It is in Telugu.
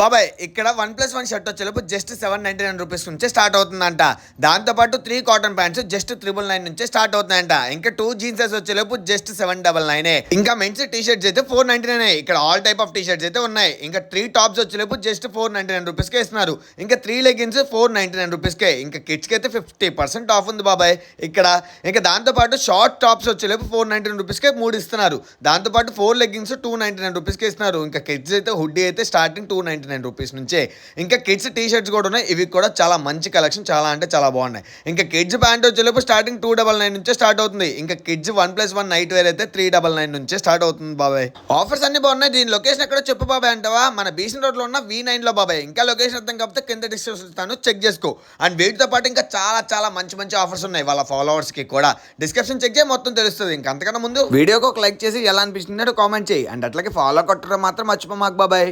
బాబాయ్ ఇక్కడ 1+1 షర్ట్ వచ్చేలోపు జస్ట్ 799 రూపీస్ నుంచే స్టార్ట్ అవుతుందంట. దాంతోపాటు 3 కాటన్ ప్యాంట్స్ జస్ట్ 999 నుంచే స్టార్ట్ అవుతున్నాయంట. ఇంకా 2 జీన్సెస్ వచ్చేలోపు జస్ట్ 799. ఇంకా మెన్స్ టీ షర్ట్స్ అయితే 499. ఇక్కడ all type of T shirts అయితే ఉన్నాయి. ఇంకా 3 టాప్స్ వచ్చేలోపు జస్ట్ 499 రూపీస్కే ఇస్తున్నారు. ఇంకా 3 లెగిన్స్ 499 రూపీస్కే. ఇంకా కిడ్స్కి అయితే 50% ఆఫ్ ఉంది బాబాయ్ ఇక్కడ. ఇంకా దాంతోపాటు షార్ట్ టాప్స్ వచ్చేలోపు 499 రూపీస్కే 3 ఇస్తున్నారు. దాంతోపాటు 4 లెగిన్స్ 299 రూపీస్కే ఇస్తున్నారు. ఇంకా కిడ్స్ అయితే హుడ్డీ అయితే స్టార్టింగ్ 299 రూపీస్ నుంచే. ఇంకా కిడ్స్ టీ షర్ట్స్ కూడా ఉన్నాయి. ఇవి కూడా చాలా మంచి కలెక్షన్, చాలా అంటే చాలా బాగున్నాయి. ఇంకా కిడ్స్ ప్యాంట్ వచ్చేలోపు స్టార్టింగ్ 299 నుంచే స్టార్ట్ అవుతుంది. ఇంకా కిడ్స్ 1+1 నైట్ వేర్ అయితే 399 నుంచే స్టార్ట్ అవుతుంది బాబాయ్. ఆఫర్స్ అన్ని బాగున్నాయి. దీని లొకేషన్ ఎక్కడో చెప్పు బాబాయ్ అంటావా? మన బీసన్ రోడ్ లో ఉన్న V9 లో బాబాయ్. ఇంకా లొకేషన్ అర్థం కాకపోతే కింద డిస్క్రిప్షన్ ఇస్తాను, చెక్ చేసుకో. అండ్ వీటితో పాటు ఇంకా చాలా చాలా మంచి మంచి ఆఫర్స్ ఉన్నాయి వాళ్ళ ఫాలోవర్స్ కి కూడా. డిస్క్రిప్షన్ చెక్ చేయి, మొత్తం తెలుస్తుంది. ఇంకా అంతకన్నా ముందు వీడియోకి ఒక లైక్ చేసి ఎలా అనిపిస్తుందో కామెంట్ చేయి. అండ్ అట్లాగే ఫాలో కొట్టడం మాత్రం మర్చిపో మాకు బాబాయ్.